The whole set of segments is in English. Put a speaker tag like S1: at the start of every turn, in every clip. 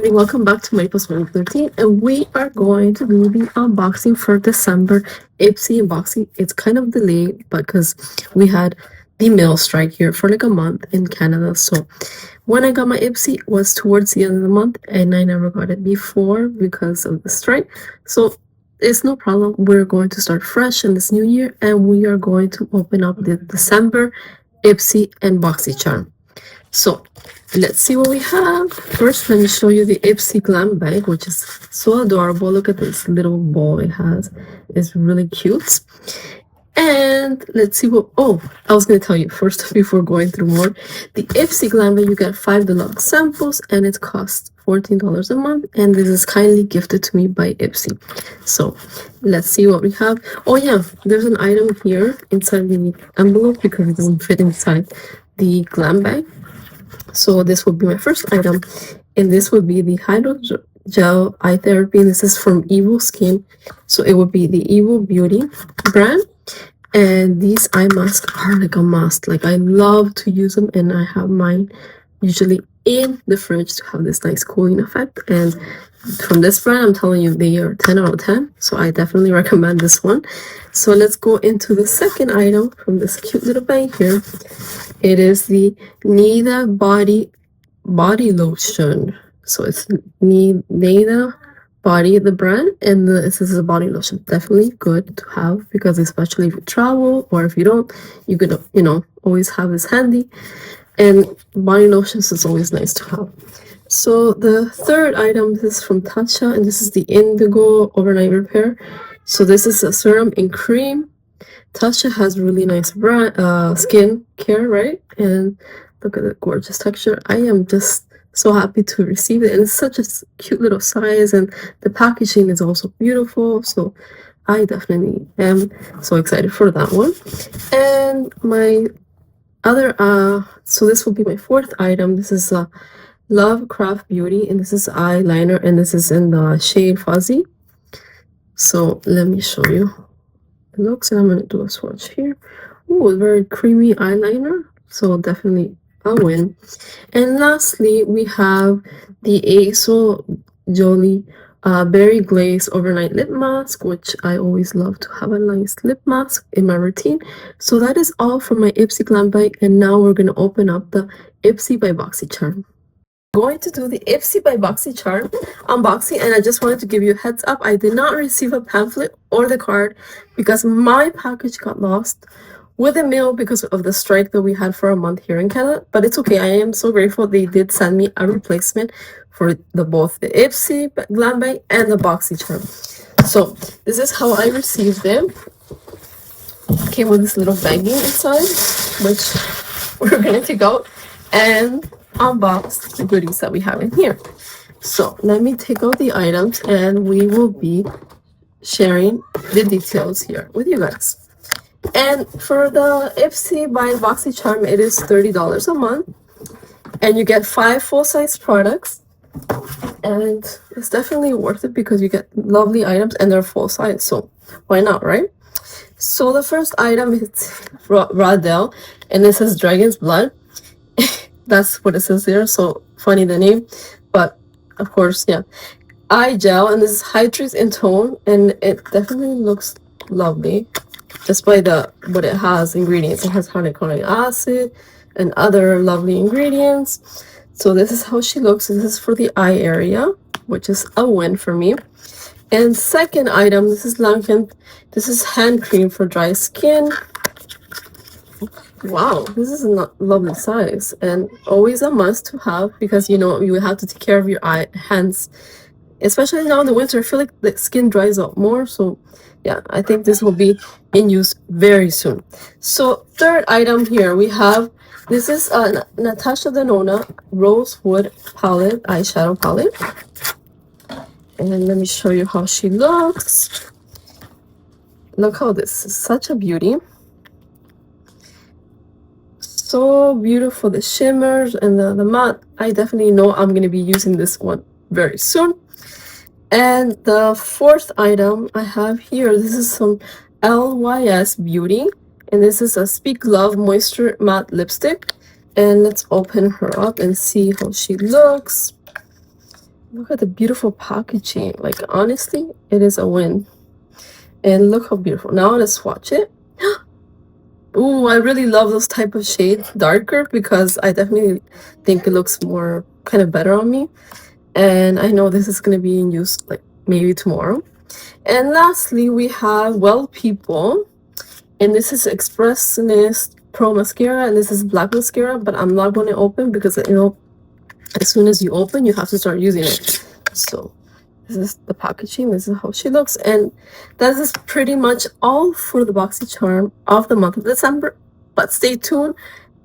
S1: Welcome back to my post 13, and we are going to do the unboxing for December Ipsy unboxing. It's kind of delayed because we had the mail strike here for like a month in Canada. So when I got my Ipsy was towards the end of the month, and I never got it before because of the strike. So it's no problem. We're going to start fresh in this new year, and we are going to open up the December Ipsy and Boxycharm. So let's see what we have. First, let me show you the Ipsy Glam bag, which is so adorable. Look at this little ball it has. It's really cute. And let's see what, I was going to tell you first before going through more. The Ipsy Glam bag, you get 5 deluxe samples and it costs $14 a month. And this is kindly gifted to me by Ipsy. So let's see what we have. Oh yeah, there's an item here inside the envelope because it doesn't fit inside the glam bag. So this would be my first item, and this would be the hydrogel eye therapy, and this is from Evil Skin. So it would be the Evil Beauty brand, and these eye masks are like a must. Like, I love to use them, and I have mine usually in the fridge to have this nice cooling effect. And from this brand, I'm telling you, they are 10 out of 10, so I definitely recommend this one. So let's go into the second item from this cute little bag here. It is the Nida body lotion. So it's Nida Body, the brand, and this is a body lotion. Definitely good to have, because especially if you travel or if you don't, you could always have this handy. And body lotions is always nice to have. So the third item is from Tarte, and this is the Indigo Overnight Repair. So this is a serum in cream. Tarte has really nice skin care, right? And look at the gorgeous texture. I am just so happy to receive it, and it's such a cute little size, and the packaging is also beautiful. So I definitely am so excited for that one. And my other so this will be my fourth item. This is a Love Craft Beauty, and this is eyeliner, and this is in the shade Fuzzy. So let me show you it looks, and I'm going to do a swatch here. Oh, a very creamy eyeliner, so definitely a win. And lastly, we have the Aso Jolie Berry Glaze Overnight Lip Mask, which I always love to have a nice lip mask in my routine. So that is all for my Ipsy Glam bag, and now we're going to open up the Ipsy by Boxycharm. Going to do the Ipsy by Boxycharm unboxing, and I just wanted to give you a heads up. I did not receive a pamphlet or the card because my package got lost with the mail because of the strike that we had for a month here in Canada. But it's okay. I am so grateful they did send me a replacement for both the Ipsy Glam bag and the Boxycharm. So this is how I received them. Came with this little baggie inside, which we're gonna take out and unbox the goodies that we have in here. So let me take out the items, and we will be sharing the details here with you guys. And for the Ipsy by Boxycharm, it is $30 a month, and you get 5 full-size products, and it's definitely worth it because you get lovely items and they're full size, so why not, right? So the first item is Radel, and this is Dragon's Blood. That's what it says there, so funny the name, but of course, yeah. Eye gel, and this is hydrates in tone, and it definitely looks lovely just by what it has ingredients. It has hyaluronic acid and other lovely ingredients. So this is how she looks. This is for the eye area, which is a win for me. And second item, this is Lankin. This is hand cream for dry skin. Wow, this is a lovely size, and always a must to have, because you have to take care of your hands, especially now in the winter. I feel like the skin dries out more, so yeah, I think this will be in use very soon. So third item here, we have, this is Natasha Denona Rosewood Palette, eyeshadow palette. And let me show you how she looks. Look how this is such a beauty. So beautiful, the shimmers and the matte. I definitely know I'm going to be using this one very soon. And the fourth item I have here, this is some LYS Beauty, and this is a Speak Love Moisture Matte Lipstick. And let's open her up and see how she looks. Look at the beautiful packaging. Like, honestly, it is a win. And look how beautiful. Now let's swatch it. Ooh, I really love those type of shades darker because I definitely think it looks more kind of better on me. And I know this is going to be in use like maybe tomorrow. And lastly, we have Well People. And this is Expressionist Pro Mascara. And this is black mascara. But I'm not going to open because, you know, as soon as you open, you have to start using it. So this is the packaging. This is how she looks. And that is pretty much all for the Boxycharm of the month of December. But stay tuned.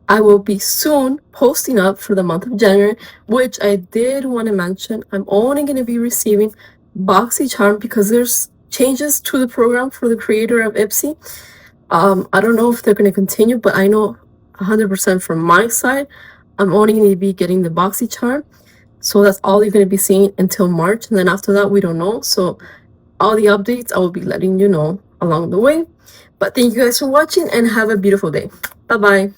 S1: I will be soon posting up for the month of January, which I did want to mention. I'm only going to be receiving Boxycharm because there's changes to the program for the creator of Ipsy. I don't know if they're going to continue, but I know 100% from my side, I'm only going to be getting the Boxycharm. So that's all you're going to be seeing until March. And then after that, we don't know. So all the updates, I will be letting you know along the way. But thank you guys for watching and have a beautiful day. Bye-bye.